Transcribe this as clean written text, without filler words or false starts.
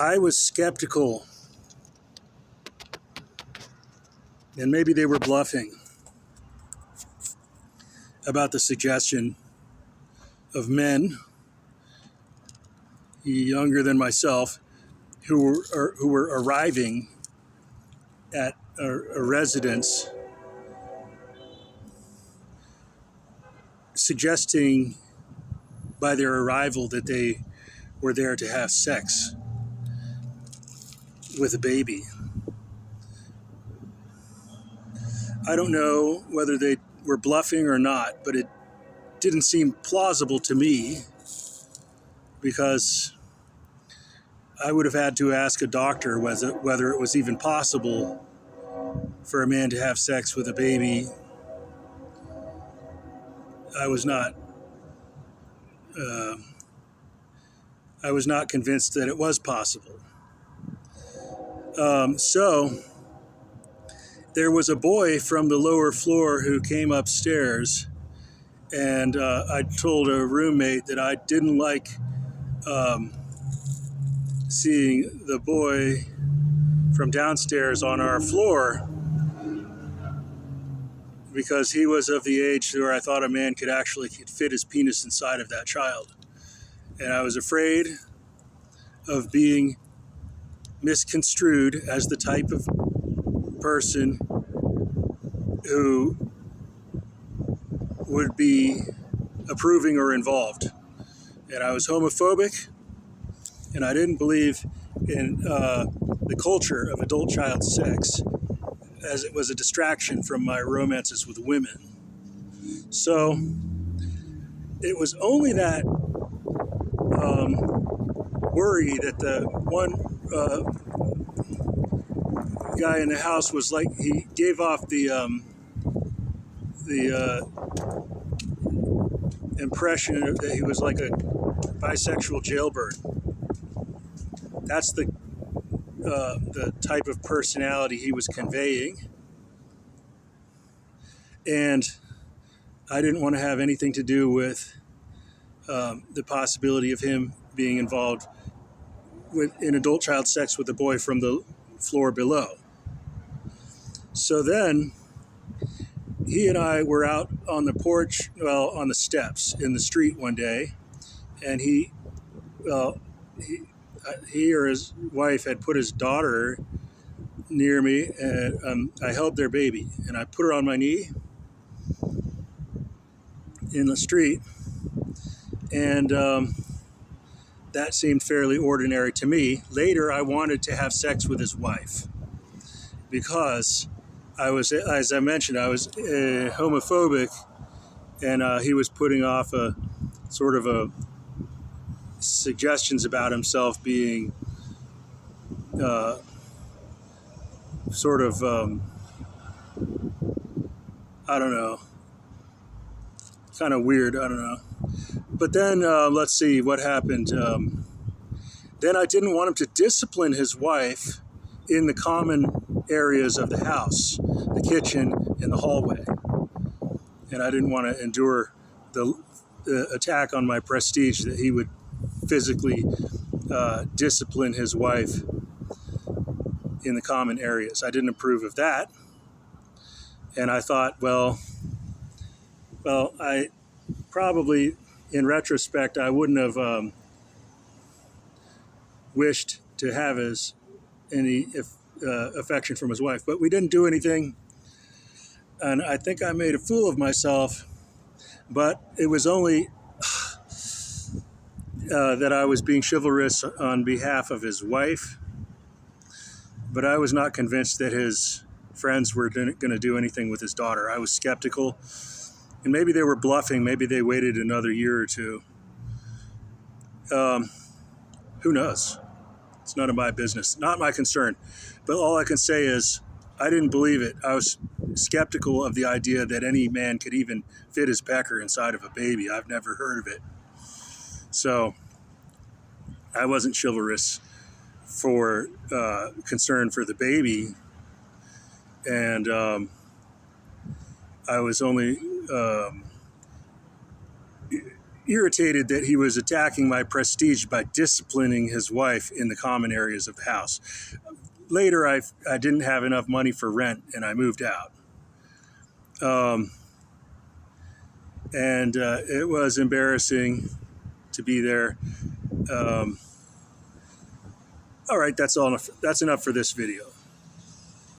I was skeptical, and maybe they were bluffing, about the suggestion of men younger than myself who were arriving at a residence, suggesting by their arrival that they were there to have sex with a baby. I don't know whether they were bluffing or not, but it didn't seem plausible to me, because I would have had to ask a doctor whether it was even possible for a man to have sex with a baby. I was not convinced that it was possible. So there was a boy from the lower floor who came upstairs, and I told a roommate that I didn't like seeing the boy from downstairs on our floor, because he was of the age where I thought a man could actually fit his penis inside of that child. And I was afraid of being misconstrued as the type of person who would be approving or involved. And I was homophobic, and I didn't believe in the culture of adult child sex, as it was a distraction from my romances with women. So it was only that worry that the one guy in the house was like, he gave off the impression that he was like a bisexual jailbird. That's the type of personality he was conveying. And I didn't want to have anything to do with the possibility of him being involved in adult child sex with a boy from the floor below. So then he and I were out on the porch, on the steps in the street one day, and he or his wife had put his daughter near me, and I held their baby, and I put her on my knee in the street, and that seemed fairly ordinary to me. Later, I wanted to have sex with his wife, because I was, as I mentioned, I was homophobic, and he was putting off a sort of a suggestions about himself being sort of I don't know, kind of weird. I don't know. But then let's see what happened. Then I didn't want him to discipline his wife in the common areas of the house, the kitchen and the hallway. And I didn't want to endure the attack on my prestige that he would physically discipline his wife in the common areas. I didn't approve of that. And I thought, well, I probably, in retrospect, I wouldn't have wished to have any affection from his wife. But we didn't do anything. And I think I made a fool of myself. But it was only that I was being chivalrous on behalf of his wife. But I was not convinced that his friends were going to do anything with his daughter. I was skeptical. And maybe they were bluffing. Maybe they waited another year or two. Who knows? It's none of my business. Not my concern. But all I can say is I didn't believe it. I was skeptical of the idea that any man could even fit his pecker inside of a baby. I've never heard of it. So I wasn't chivalrous for concern for the baby. And I was only, irritated that he was attacking my prestige by disciplining his wife in the common areas of the house. Later, I didn't have enough money for rent, and I moved out. And it was embarrassing to be there. All right, that's enough for this video.